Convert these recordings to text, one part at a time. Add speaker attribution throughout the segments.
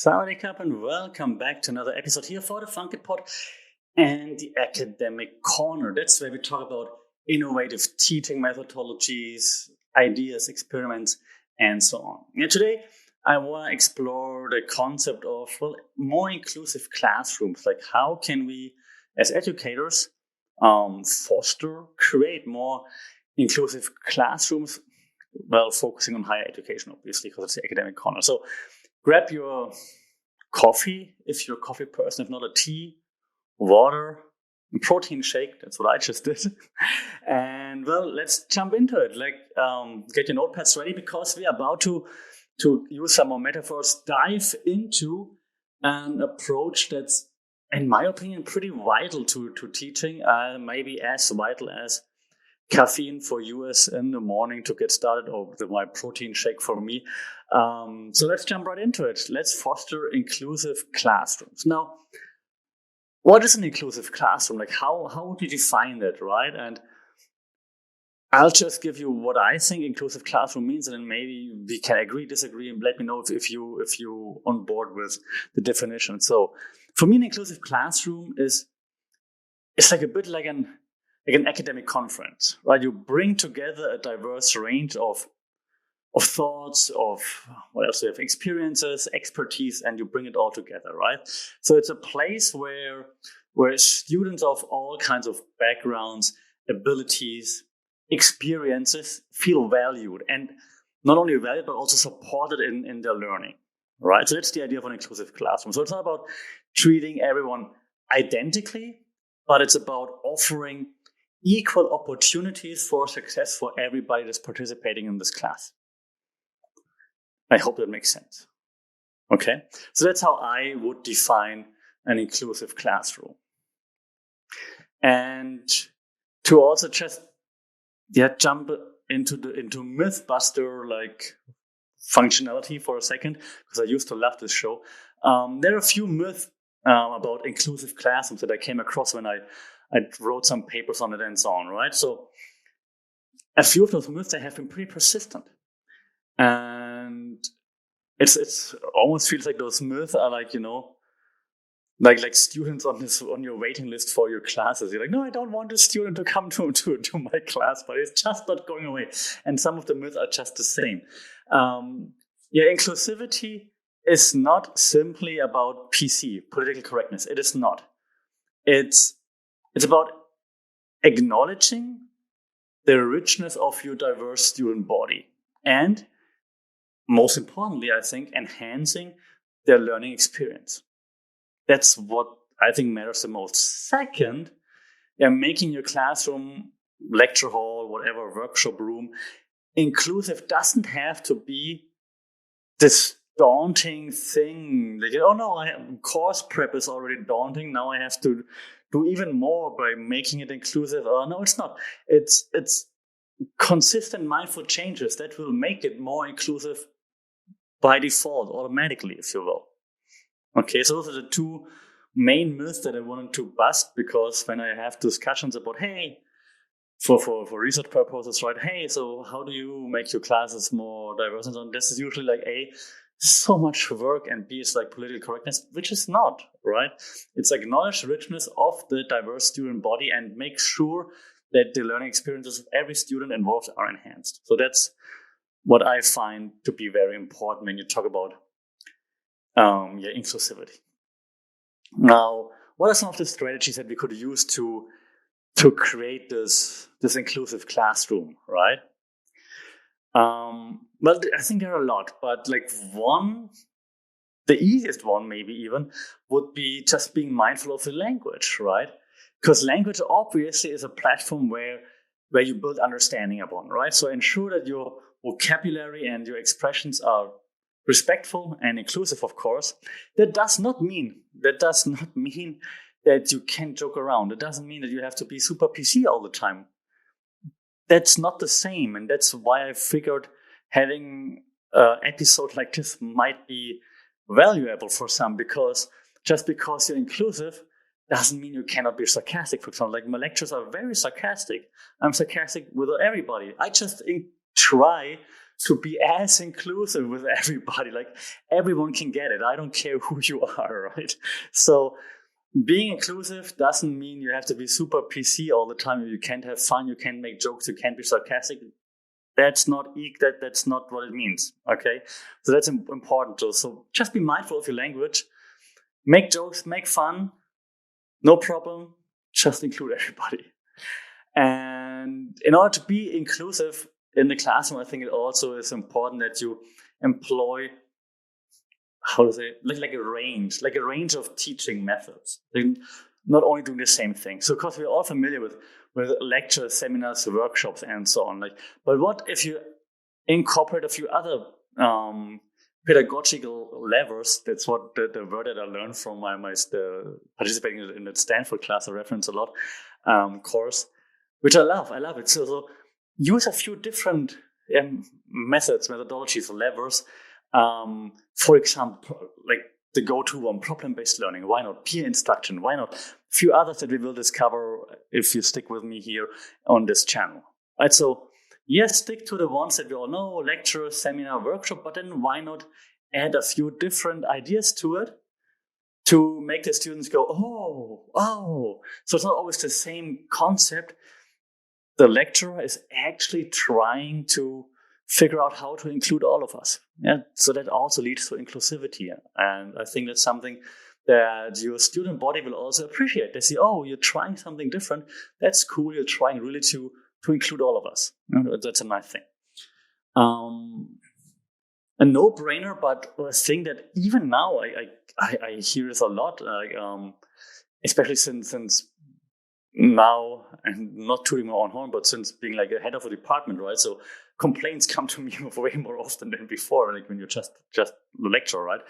Speaker 1: Sawadee Cup and welcome back to another episode here for the Funky Pod and the Academic Corner. That's where we talk about innovative teaching methodologies, ideas, experiments, and so on. And today, I want to explore the concept of more inclusive classrooms. Like how can we, as educators, create more inclusive classrooms? Well, focusing on higher education, obviously, because it's the Academic Corner. So grab your coffee, if you're a coffee person, if not a tea, water, a protein shake. That's what I just did. And let's jump into it. Get your notepads ready because we are about to use some more metaphors, dive into an approach that's, in my opinion, pretty vital to teaching, maybe as vital as caffeine for you in the morning to get started, or my protein shake for me. So let's jump right into it. Let's foster inclusive classrooms. Now, what is an inclusive classroom? Like how would you define that, right? And I'll just give you what I think inclusive classroom means, and then maybe we can agree, disagree, and let me know if you on board with the definition. So for me, an inclusive classroom it's like a bit like an academic conference, right? You bring together a diverse range of thoughts, of what else we have, experiences, expertise, and you bring it all together, right? So it's a place where students of all kinds of backgrounds, abilities, experiences feel valued, and not only valued, but also supported in their learning, right? So that's the idea of an inclusive classroom. So it's not about treating everyone identically, but it's about offering equal opportunities for success for everybody that's participating in this class. I hope that makes sense. Okay, so that's how I would define an inclusive classroom. And to also just jump into Mythbuster like functionality for a second, because I used to love this show. There are a few myths about inclusive classrooms that I came across when I wrote some papers on it and so on, right? So a few of those myths, they have been pretty persistent. And it's almost feels like those myths are like, like students on your waiting list for your classes. You're like, no, I don't want a student to come to my class, but it's just not going away. And some of the myths are just the same. Inclusivity is not simply about PC, political correctness. It is not. It's about acknowledging the richness of your diverse student body and, most importantly, I think, enhancing their learning experience. That's what I think matters the most. Second, making your classroom, lecture hall, whatever, workshop room, inclusive doesn't have to be this daunting thing. Like, oh no, course prep is already daunting. Now I have to do even more by making it inclusive. Oh no, it's not. It's consistent, mindful changes that will make it more inclusive by default, automatically, if you will. Okay, so those are the two main myths that I wanted to bust, because when I have discussions about, hey, for research purposes, right? Hey, so how do you make your classes more diverse and so on? This is usually like so much work, and B is like political correctness, which is not, right? It's acknowledge the richness of the diverse student body and make sure that the learning experiences of every student involved are enhanced. So that's what I find to be very important when you talk about inclusivity. Now, what are some of the strategies that we could use to create this inclusive classroom, right? I think there are a lot, but like the easiest one maybe even would be just being mindful of the language, right? Because language obviously is a platform where you build understanding upon, right? So ensure that your vocabulary and your expressions are respectful and inclusive, of course. That does not mean that you can't joke around. It doesn't mean that you have to be super PC all the time. That's not the same, and that's why I figured having an episode like this might be valuable for some, because just because you're inclusive doesn't mean you cannot be sarcastic. For example, like my lectures are very sarcastic. I'm sarcastic with everybody. I just try to be as inclusive with everybody. Like everyone can get it. I don't care who you are, right? So being inclusive doesn't mean you have to be super PC all the time. You can't have fun. You can't make jokes. You can't be sarcastic. That's not that's not what it means. Okay, so that's important too. So just be mindful of your language. Make jokes. Make fun. No problem. Just include everybody. And in order to be inclusive in the classroom, I think it also is important that you employ, how to say, like a range of teaching methods. Not only doing the same thing. So, of course, we're all familiar with lectures, seminars, workshops, and so on. But what if you incorporate a few other pedagogical levers? That's what the word that I learned from my participating in the Stanford class I reference a lot course, which I love. I love it. So use a few different methods, methodologies, levers. For example, like the go-to one, problem-based learning. Why not peer instruction? Why not a few others that we will discover if you stick with me here on this channel? Right. So yes, stick to the ones that we all know: lecture, seminar, workshop. But then why not add a few different ideas to it to make the students go, oh. So it's not always the same concept. The lecturer is actually trying to figure out how to include all of us. Yeah, so that also leads to inclusivity. And I think that's something that your student body will also appreciate. They see, oh, you're trying something different. That's cool. You're trying really to include all of us. That's a nice thing. A no-brainer, but a thing that even now I hear this a lot, especially since now, and not tooting my own horn, but since being like a head of a department, right? So complaints come to me way more often than before, like when you're just the lecturer, right?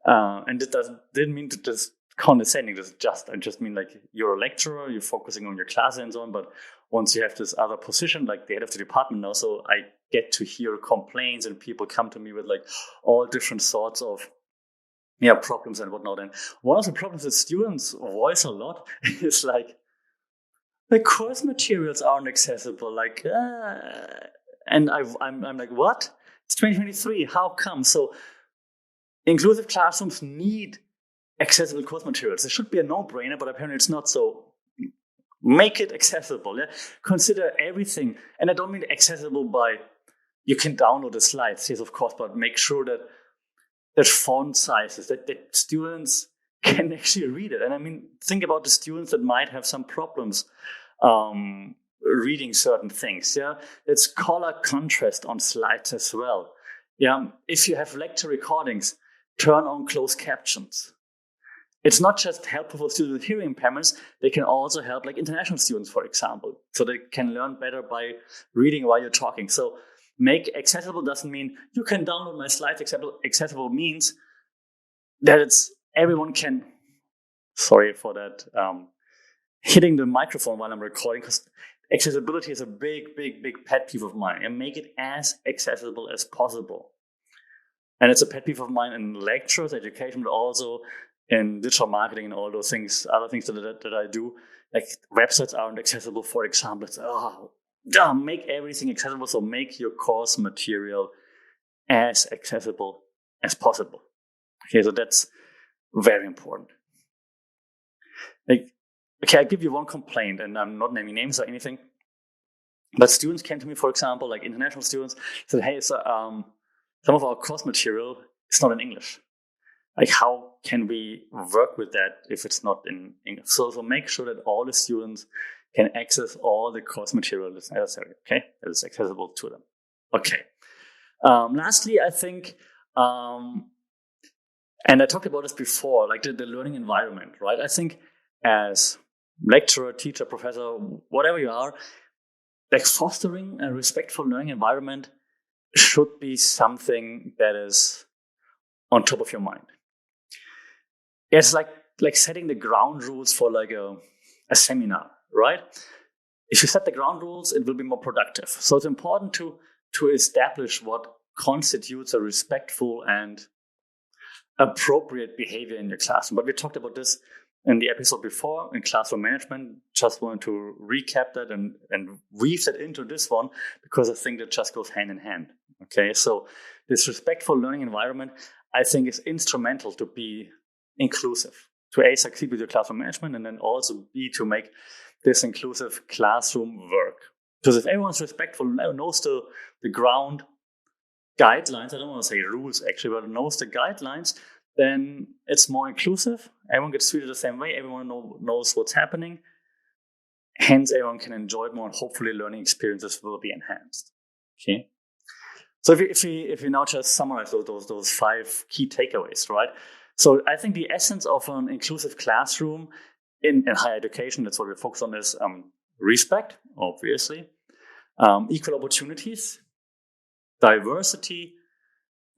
Speaker 1: And it didn't mean to just condescending. I just mean like you're a lecturer, you're focusing on your class and so on. But once you have this other position, like the head of the department now, so I get to hear complaints and people come to me with like all different sorts of problems and whatnot. And one of the problems that students voice a lot is like, the course materials aren't accessible. And I'm like, what? It's 2023. How come? So inclusive classrooms need accessible course materials. It should be a no-brainer, but apparently it's not. So make it accessible. Yeah? Consider everything. And I don't mean accessible by you can download the slides, yes, of course, but make sure that font sizes, that students can actually read it. And I mean, think about the students that might have some problems reading certain things. Yeah, it's color contrast on slides as well. Yeah, if you have lecture recordings, turn on closed captions. It's not just helpful for students with hearing impairments, they can also help like international students, for example, so they can learn better by reading while you're talking. So make accessible doesn't mean you can download my slides. Accessible means that it's everyone can. Sorry for that. Hitting the microphone while I'm recording, because accessibility is a big pet peeve of mine, and make it as accessible as possible. And it's a pet peeve of mine in lectures, education, but also in digital marketing and all those things, other things that I do. Like websites aren't accessible, for example. It's, make everything accessible. So make your course material as accessible as possible. Okay, so that's very important. Okay, I give you one complaint, and I'm not naming names or anything, but students came to me, for example, like international students, said, hey, so, some of our course material is not in English. Like, how can we work with that if it's not in English? So make sure that all the students can access all the course material that's necessary, okay? That is accessible to them. Okay. Lastly, I think, and I talked about this before, like the learning environment, right? I think as lecturer, teacher, professor, whatever you are, like fostering a respectful learning environment should be something that is on top of your mind. It's like setting the ground rules for like a seminar, right? If you set the ground rules, it will be more productive. So it's important to establish what constitutes a respectful and appropriate behavior in your classroom. But we talked about this in the episode before in classroom management. Just wanted to recap that and weave that into this one, because I think that just goes hand in hand. Okay, so this respectful learning environment, I think, is instrumental to be inclusive, to A, succeed with your classroom management, and then also B, to make this inclusive classroom work. Because if everyone's respectful, knows the ground guidelines, I don't want to say rules actually, but knows the guidelines, then it's more inclusive. Everyone gets treated the same way. Everyone knows what's happening. Hence, everyone can enjoy it more, and hopefully learning experiences will be enhanced. Okay. So if we now just summarize those 5 key takeaways, right? So I think the essence of an inclusive classroom in higher education, that's what we focus on, is respect, obviously, equal opportunities, diversity,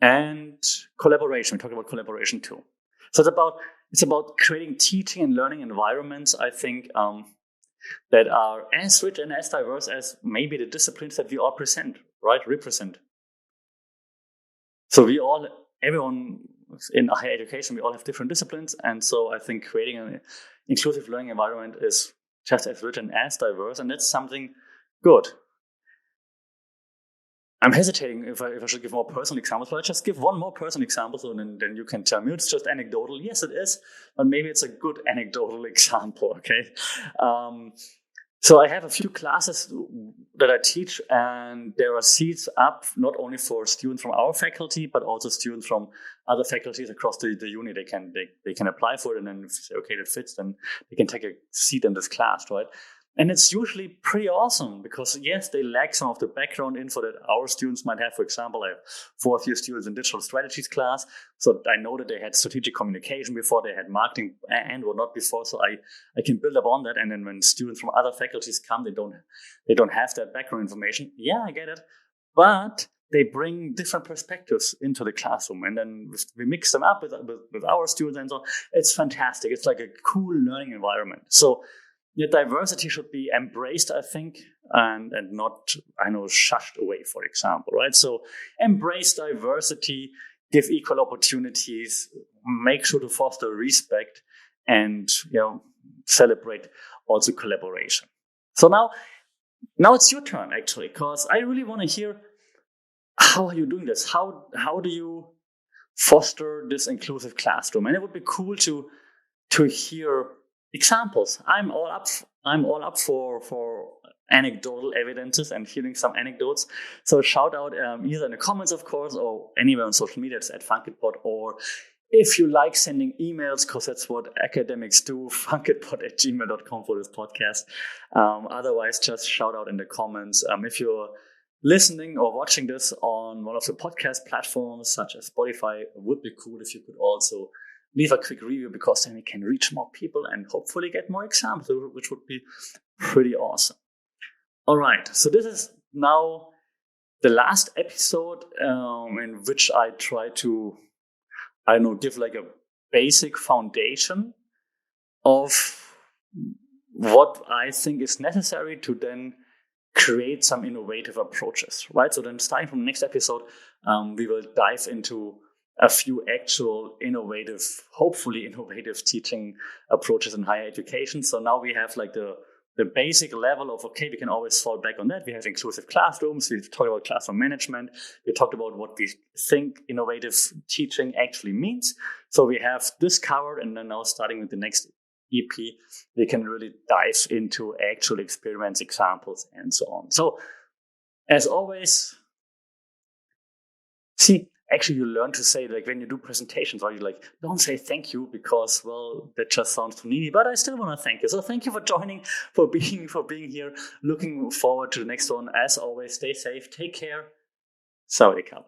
Speaker 1: and collaboration. We talked about collaboration too. So it's about creating teaching and learning environments, I think, that are as rich and as diverse as maybe the disciplines that we all represent. So everyone in higher education, we all have different disciplines. And so I think creating an inclusive learning environment is just as rich and as diverse. And that's something good. I'm hesitating if I should give more personal examples, but I'll just give one more personal example, so then you can tell me it's just anecdotal. Yes, it is, but maybe it's a good anecdotal example, okay? So I have a few classes that I teach, and there are seats up not only for students from our faculty, but also students from other faculties across the uni. They can apply for it, and then if they say, okay, that fits, then they can take a seat in this class, right? And it's usually pretty awesome, because yes, they lack some of the background info that our students might have. For example, I have 4 year students in digital strategies class. So I know that they had strategic communication before, they had marketing and whatnot before. So I can build up on that. And then when students from other faculties come, they don't have that background information. Yeah, I get it. But they bring different perspectives into the classroom, and then we mix them up with our students and so on. It's fantastic. It's like a cool learning environment. So the diversity should be embraced, I think, and not, shushed away, for example, right? So embrace diversity, give equal opportunities, make sure to foster respect, and celebrate also collaboration. So now it's your turn, actually, because I really want to hear, how are you doing this? How do you foster this inclusive classroom? And it would be cool to hear examples. I'm all up for anecdotal evidences and hearing some anecdotes. So shout out either in the comments, of course, or anywhere on social media. It's at funkitpod, or if you like sending emails, because that's what academics do, funkitpod@gmail.com for this podcast. Otherwise, just shout out in the comments. If you're listening or watching this on one of the podcast platforms such as Spotify, it would be cool if you could also leave a quick review, because then we can reach more people and hopefully get more examples, which would be pretty awesome. All right, so this is now the last episode in which I try to, give like a basic foundation of what I think is necessary to then create some innovative approaches, right? So then starting from the next episode, we will dive into a few actual hopefully innovative teaching approaches in higher education. So now we have like the basic level of, okay, we can always fall back on that. We have inclusive classrooms. We've talked about classroom management. We talked about what we think innovative teaching actually means. So we have this covered, and then now starting with the next EP, we can really dive into actual experiments, examples, and so on. So as always, actually, you learn to say, like, when you do presentations, or you don't say thank you, because, well, that just sounds too needy, but I still want to thank you. So thank you for joining, for being here. Looking forward to the next one. As always, stay safe, take care. Sawadee Krap.